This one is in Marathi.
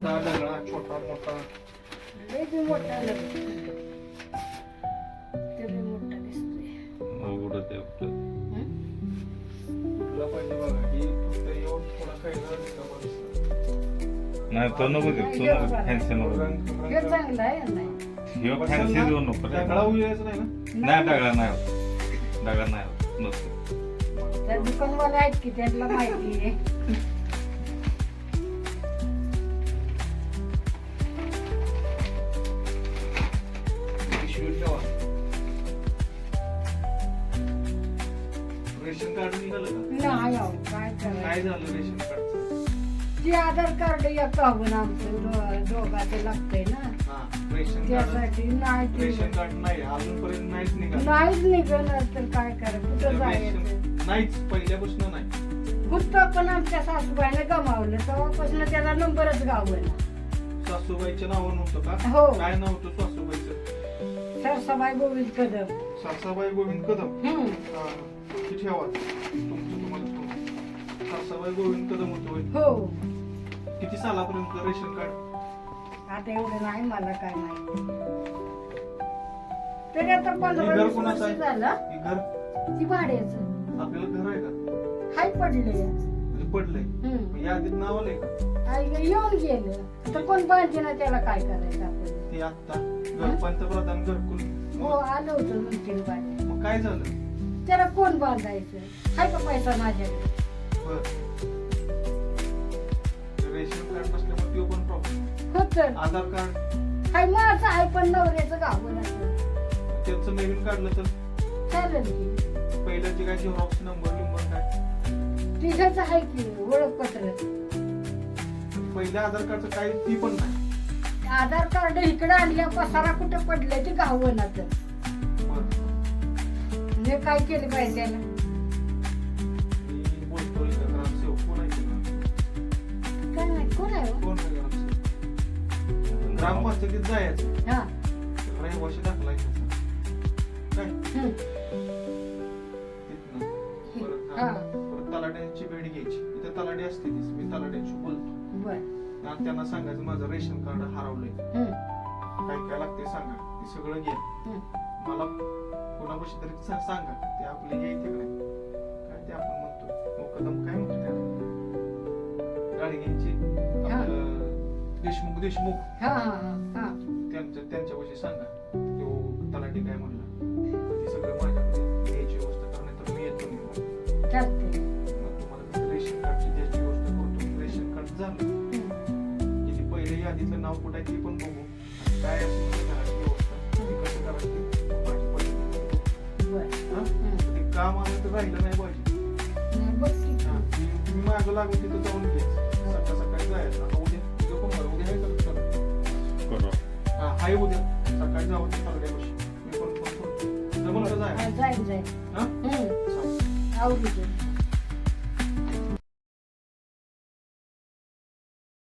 दगडा छोटा मोठा लय बी मोठा लागतो. ते बी मोठा दिसतोय. उघडत आहे आपलं. हं? कुठला पाहिजे बघा ही फक्त येऊन थोडा काही रिकामा दिसला. नाही तो नको दे, तो नको फॅन्सी नको. हे चांगलं आहे नाही. ह्यो फॅन्सी देऊ नको रे. दगडा उघडायचं नाही ना. नाही दगडा नाही होत. दगडा नाही होत नुसतं. त्या दुकानवाले आहेत की त्यांना माहिती आहे. पिशवीत ठेवा. रेशन कार्ड निघालं का? नाही अहो, काय काय करायचं. झालं रेशन कार्डचं? ते आधार कार्ड एक हवं ना आमचं दोघाचं लागतंय ना हा रेशन कार्ड त्यासाठी नाही ते- रेशन कार्ड नाही अजूनपर्यंत नाहीच निघालं. नाहीच निघणार तर काय करा कुठं जायचं. रेशन- नाहीच पहिल्यापासून नाही. कुठं पण आमच्या सासूबाईनं गमावलं तेव्हापासून त्याला नंबरच गावला. सासूबाईचं नाव नव्हतं का? हो. काय नाव होतं सासूबाईचं? सरसबाई गोविंद कदम. सासाबाई गोविंद कदम. हम्म. हा, ती ठेवा तुमचं तुम्हाला सांगतो. सासाबाई गोविंद कदम होतो होय. हो किती सालापर्यंत रेशन कार्ड? आता एवढं नाही मला काय माहिती. तरी आता हे 15-20 घर वर्ष कोणाचं आहे? झालं हे घर ती भाड्याचं आपल्याला घर आहे का? हाय पडले. म्हणजे पडलंय यादीत नाव आलंय का? येऊन गेलं आता कोण पाहिजे ना त्याला काय करायचं आपण. ते आता घर पंतप्रधान घरकुल. हो आलं होतं 2-3 बाय. मग काय झालं? त्याला कोण बांधायचं. हाय का पैसा माझ्याकडे. बर रेशन कार्ड नसल्यामुळे तो पण प्रॉब्लेम. होत आधार कार्ड हाय माझं आहे पण नवऱ्याचं गावं त्याचं नवीन काढलं तर चालेल की. पहिल्याचे काय झेरॉक्स नंबर लिंबर काय तिघाचं आहे की ओळखपत्र. पहिल्या आधार कार्डचं काय ती पण नाही. आधार कार्ड इकडे आणल्या पसारा कुठे पडले ते गावं ना तर बरं. म्हणजे काय केलं पाहिजे त्याला. मी बोलतोय का ग्रामसेवक कोण आहे ते ग्रामसेवक? काय नाही कोण आहे हो? कोण आहे ग्रामसेवक? ग्रामपंचायतीत जायचं हा रहिवाशी दाखला आहे त्याचा. काय हम्म. तिथनं परत हा. परत तलाट्यांची भेट घ्यायची. इथे तलाठी असते तीच मी तलाट्यांशी बोलतो बर आणि त्यांना सांगायचं माझं रेशन कार्ड हरवलंय हम्म. काय काय लागते सांगा ते सगळं घ्या. हम्म. मला कोणापाशी तरी सांगा ते आपले हे इथे नाही काय ते आपण म्हणतो मुकदम काय म्हणतो त्याला गाडगेंची हा. आपलं देशमुख हा हा हा हा त्यांच्यापाशी सांगा तो तलाठी काय म्हणला ते सगळं माझ्याकडे घ्यायची व्यवस्था करण्यात मी येतो निघून. चालते. मग तुम्हाला रेशन कार्डची द्यायची व्यवस्था करतो. रेशन कार्ड झालं की ते पहिले यादीतलं नाव कुठे आहे ते पण बघू आणि काय असं घराची व्यवस्था ती कसं करायची माझी पद्धती. बर हा? ते काम आलं तर राहिलं नाही पाहिजे. बघ की. हा, तुम्ही मागं लागून तिथं जाऊन घ्यायचं सकाळी जायचं. आता उद्या उद्या आहे का चालू? करू. हा हाय उद्या सकाळी जावं ते तलाट्यापाशी. मी पण फोन करतो. जमलं का जायचं? जाईल जाईल. हा? हम्म. चालेल. आवडीचं.